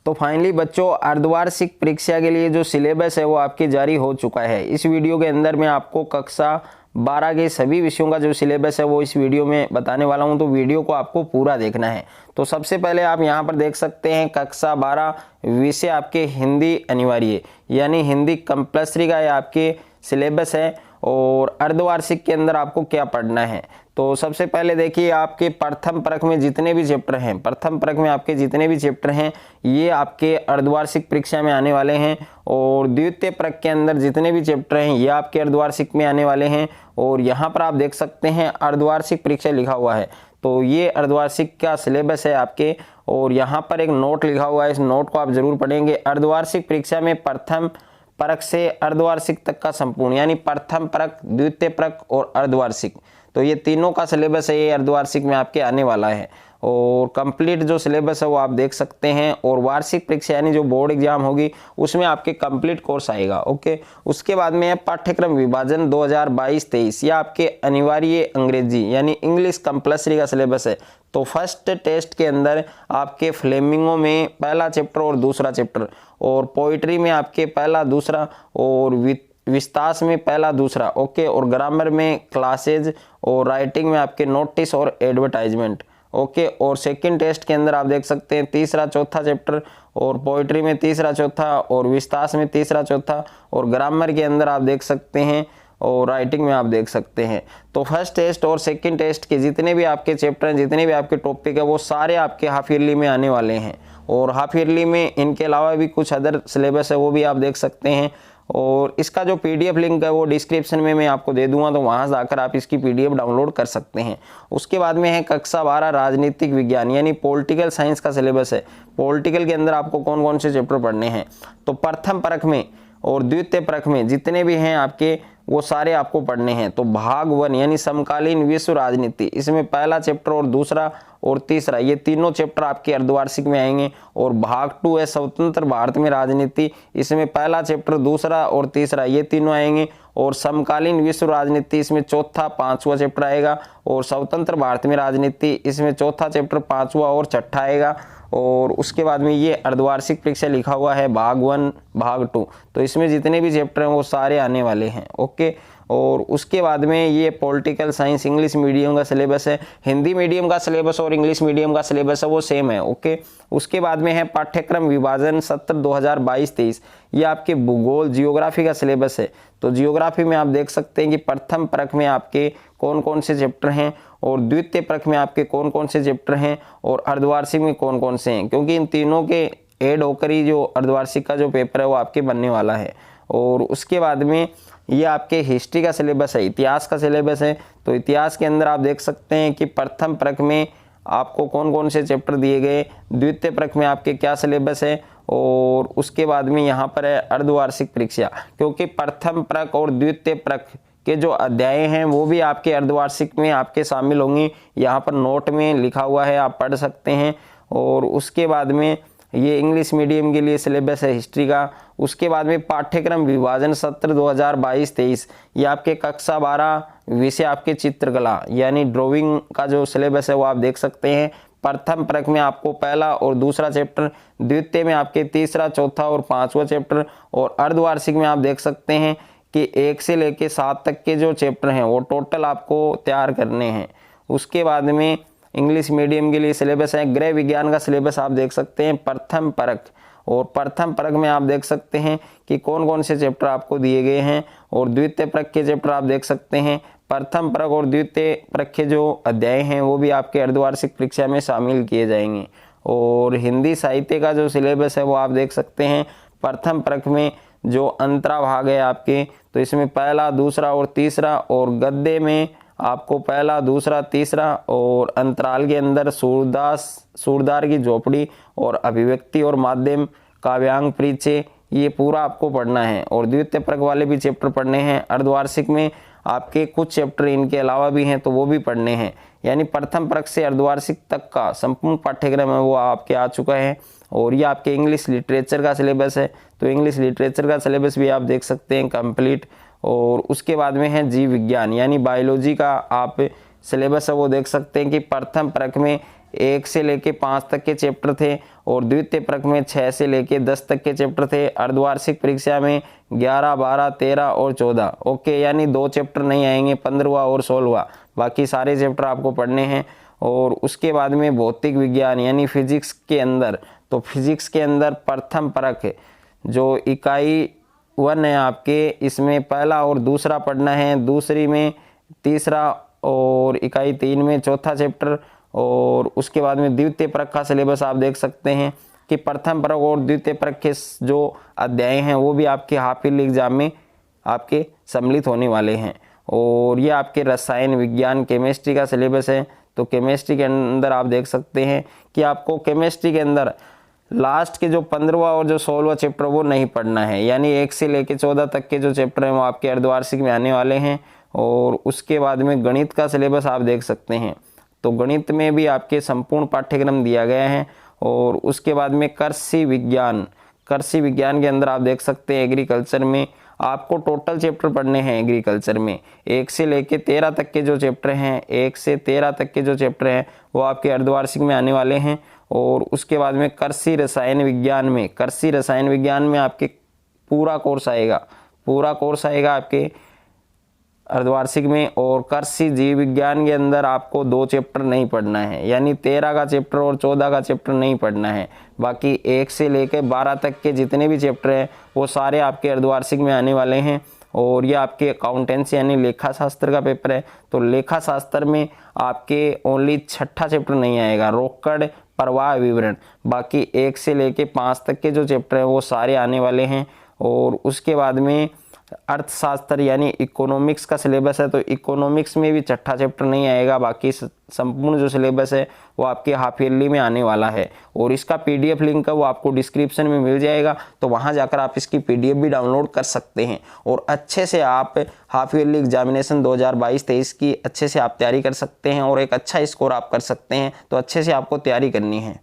तो फाइनली बच्चों अर्धवार्षिक परीक्षा के लिए जो सिलेबस है वो आपके जारी हो चुका है। इस वीडियो के अंदर मैं आपको कक्षा 12 के सभी विषयों का जो सिलेबस है वो इस वीडियो में बताने वाला हूं, तो वीडियो को आपको पूरा देखना है। तो सबसे पहले आप यहां पर देख सकते हैं कक्षा 12 विषय आपके हिंदी अनिवार्य यानी हिंदी कंपल्सरी का ये आपके सिलेबस है। और अर्धवार्षिक के अंदर आपको क्या पढ़ना है, तो सबसे पहले देखिए आपके प्रथम परख में जितने भी चैप्टर हैं, प्रथम परख में आपके जितने भी चैप्टर हैं ये आपके अर्धवार्षिक परीक्षा में आने वाले हैं। और द्वितीय परख के अंदर जितने भी चैप्टर हैं ये आपके अर्धवार्षिक में आने वाले हैं। और यहाँ पर आप देख सकते हैं अर्धवार्षिक परीक्षा लिखा हुआ है, तो ये अर्धवार्षिक का सिलेबस है आपके। और यहाँ पर एक नोट लिखा हुआ है, इस नोट को आप जरूर पढ़ेंगे। अर्धवार्षिक परीक्षा में प्रथम परख से अर्धवार्षिक तक का संपूर्ण यानी प्रथम परख, द्वितीय परख और अर्धवार्षिक, तो ये तीनों का सिलेबस है, ये अर्धवार्षिक में आपके आने वाला है। और कंप्लीट जो सिलेबस है वो आप देख सकते हैं। और वार्षिक परीक्षा यानी जो बोर्ड एग्जाम होगी उसमें आपके कंप्लीट कोर्स आएगा। ओके, उसके बाद में है पाठ्यक्रम विभाजन 2022-23, यह आपके अनिवार्य अंग्रेजी यानी इंग्लिश कंपल्सरी का सिलेबस है। तो फर्स्ट टेस्ट के अंदर आपके फ्लेमिंगो में पहला चैप्टर और दूसरा चैप्टर, और पोइट्री में आपके पहला दूसरा, और विस्तास में पहला दूसरा, ओके, और ग्रामर में क्लासेज, और राइटिंग में आपके नोटिस और एडवर्टाइजमेंट, ओके। और सेकंड टेस्ट के अंदर आप देख सकते हैं तीसरा चौथा चैप्टर, और पोइट्री में तीसरा चौथा, और विस्तास में तीसरा चौथा, और ग्रामर के अंदर आप देख सकते हैं, और राइटिंग में आप देख सकते हैं। तो फर्स्ट टेस्ट और सेकंड टेस्ट के जितने भी आपके चैप्टर हैं, जितने भी आपके टॉपिक है वो सारे आपके हाफ ईयरली में आने वाले हैं। और हाफ ईयरली में इनके अलावा भी कुछ अदर सिलेबस है वो भी आप देख सकते हैं। और इसका जो पीडीएफ लिंक है वो डिस्क्रिप्शन में मैं आपको दे दूंगा, तो वहां जाकर आप इसकी पीडीएफ डाउनलोड कर सकते हैं। उसके बाद में है कक्षा 12 राजनीतिक विज्ञान यानी पॉलिटिकल साइंस का सिलेबस है। पॉलिटिकल के अंदर आपको कौन कौन से चैप्टर पढ़ने हैं, तो प्रथम परख में और द्वितीय परख में जितने भी हैं आपके वो सारे आपको पढ़ने हैं। तो भाग 1 यानी समकालीन विश्व राजनीति, इसमें पहला चैप्टर और दूसरा और तीसरा, ये तीनों चैप्टर आपके अर्धवार्षिक में आएंगे। और भाग 2 है स्वतंत्र भारत में राजनीति, इसमें पहला चैप्टर, दूसरा और तीसरा ये तीनों आएंगे। और समकालीन विश्व राजनीति, इसमें चौथा पांचवा चैप्टर आएगा। और स्वतंत्र भारत में राजनीति, इसमें चौथा चैप्टर, पांचवा और छठा आएगा। और उसके बाद में ये अर्धवार्षिक परीक्षा लिखा हुआ है भाग 1 भाग 2, तो इसमें जितने भी चैप्टर हैं वो सारे आने वाले हैं। ओके, और उसके बाद में ये पॉलिटिकल साइंस इंग्लिश मीडियम का सिलेबस है। हिंदी मीडियम का सिलेबस और इंग्लिश मीडियम का सिलेबस है वो सेम है। ओके, उसके बाद में है पाठ्यक्रम विभाजन सत्र 2022-23, ये आपके भूगोल जियोग्राफी का सिलेबस है। तो जियोग्राफी में आप देख सकते हैं कि प्रथम परख में आपके कौन कौन से चैप्टर हैं, और द्वितीय परख में आपके कौन कौन से चैप्टर हैं, और अर्धवार्षिक में कौन कौन से हैं, क्योंकि इन तीनों के ऐड होकर ही जो अर्धवार्षिक का जो पेपर है वो आपके बनने वाला है। और उसके बाद में ये आपके हिस्ट्री का सिलेबस है, इतिहास का सिलेबस है। तो इतिहास के अंदर आप देख सकते हैं कि प्रथम परख में आपको कौन कौन से चैप्टर दिए गए, द्वितीय परख में आपके क्या सिलेबस है, और उसके बाद में यहाँ पर है अर्धवार्षिक परीक्षा, क्योंकि प्रथम परख और द्वितीय परख के जो अध्याय हैं वो भी आपके अर्धवार्षिक में आपके शामिल होंगी। यहाँ पर नोट में लिखा हुआ है, आप पढ़ सकते हैं। और उसके बाद में ये इंग्लिश मीडियम के लिए सिलेबस है हिस्ट्री का। उसके बाद में पाठ्यक्रम विभाजन सत्र 2022-23, ये आपके कक्षा 12 विषय आपके चित्रकला यानी ड्राइंग का जो सिलेबस है वो आप देख सकते हैं। प्रथम परख में आपको पहला और दूसरा चैप्टर, द्वितीय में आपके तीसरा चौथा और पांचवा चैप्टर, और अर्धवार्षिक में आप देख सकते हैं कि 1 से लेके 7 तक के जो चैप्टर हैं वो टोटल आपको तैयार करने हैं। उसके बाद में इंग्लिश मीडियम के लिए सिलेबस है, गृह विज्ञान का सिलेबस आप देख सकते हैं प्रथम परख। और प्रथम परख में आप देख सकते हैं कि कौन कौन से चैप्टर आपको दिए गए हैं, और द्वितीय परख के चैप्टर आप देख सकते हैं। प्रथम परख और द्वितीय परख के जो अध्याय हैं वो भी आपके अर्धवार्षिक परीक्षा में शामिल किए जाएंगे। और हिंदी साहित्य का जो सिलेबस है वो आप देख सकते हैं। प्रथम परख में जो अंतराभाग है आपके, तो इसमें पहला दूसरा और तीसरा, और गद्य में आपको पहला दूसरा तीसरा, और अंतराल के अंदर सूरदार की झोपड़ी, और अभिव्यक्ति और माध्यम, काव्यांग परिचय, ये पूरा आपको पढ़ना है। और द्वितीय परख वाले भी चैप्टर पढ़ने हैं। अर्धवार्षिक में आपके कुछ चैप्टर इनके अलावा भी हैं तो वो भी पढ़ने हैं। यानी प्रथम परख से अर्धवार्षिक तक का संपूर्ण पाठ्यक्रम है वो आपके आ चुका है। और ये आपके इंग्लिश लिटरेचर का सिलेबस है, तो इंग्लिश लिटरेचर का सिलेबस भी आप देख सकते हैं कंप्लीट। और उसके बाद में है जीव विज्ञान यानी बायोलॉजी का आप सिलेबस है वो देख सकते हैं कि प्रथम परख में 1 से लेके 5 तक के चैप्टर थे, और द्वितीय परक में 6 से लेके 10 तक के चैप्टर थे। अर्धवार्षिक परीक्षा में 11, 12, 13 और 14। ओके, यानी 2 चैप्टर नहीं आएंगे, 15वां और 16वां, बाकी सारे चैप्टर आपको पढ़ने हैं। और उसके बाद में भौतिक विज्ञान यानी फिजिक्स के अंदर, तो फिजिक्स के अंदर प्रथम परक जो इकाई 1 है आपके, इसमें पहला और दूसरा पढ़ना है, दूसरी में तीसरा और इकाई 3 में चौथा चैप्टर। और उसके बाद में द्वितीय परक का सिलेबस आप देख सकते हैं कि प्रथम परक और द्वितीय परक के जो अध्याय हैं वो भी आपके हाफ ईयरली एग्जाम में आपके सम्मिलित होने वाले हैं। और ये आपके रसायन विज्ञान केमिस्ट्री का सिलेबस है। तो केमिस्ट्री के अंदर आप देख सकते हैं कि आपको केमिस्ट्री के अंदर लास्ट के जो 15वां और जो 16वां चैप्टर वो नहीं पढ़ना है, यानी 1 से लेकर 14 तक के जो चैप्टर हैं वो आपके अर्धवार्षिक में आने वाले हैं। और उसके बाद में गणित का सिलेबस आप देख सकते हैं, तो गणित में भी आपके संपूर्ण पाठ्यक्रम दिया गया है। और उसके बाद में कृषि विज्ञान के अंदर आप देख सकते हैं एग्रीकल्चर में आपको टोटल चैप्टर पढ़ने हैं। एग्रीकल्चर में 1 से लेके 13 तक के जो चैप्टर हैं, 1 से 13 तक के जो चैप्टर हैं वो आपके अर्धवार्षिक में आने वाले हैं। और उसके बाद में कृषि रसायन विज्ञान में आपके पूरा कोर्स आएगा आपके अर्धवार्षिक में। और कृषि जीव विज्ञान के अंदर आपको 2 चैप्टर नहीं पढ़ना है, यानी 13 का चैप्टर और 14 का चैप्टर नहीं पढ़ना है। बाकी 1 से लेकर 12 तक के जितने भी चैप्टर हैं वो सारे आपके अर्धवार्षिक में आने वाले हैं। और ये आपके अकाउंटेंसी यानी लेखा शास्त्र का पेपर है, तो लेखा शास्त्र में आपके ओनली 6ठा चैप्टर नहीं आएगा, रोकड़ प्रवाह विवरण। बाकी 1 से लेकर 5 तक के जो चैप्टर हैं वो सारे आने वाले हैं। और उसके बाद में अर्थशास्त्र यानी इकोनॉमिक्स का सिलेबस है, तो इकोनॉमिक्स में भी 6ठा चैप्टर नहीं आएगा। बाकी संपूर्ण जो सिलेबस है वो आपके हाफ ईयरली में आने वाला है। और इसका PDF लिंक है वो आपको डिस्क्रिप्शन में मिल जाएगा, तो वहां जाकर आप इसकी PDF भी डाउनलोड कर सकते हैं। और अच्छे से आप हाफ ईयरली एग्जामिनेशन 2022-23 की अच्छे से आप तैयारी कर सकते हैं और एक अच्छा स्कोर आप कर सकते हैं। तो अच्छे से आपको तैयारी करनी है।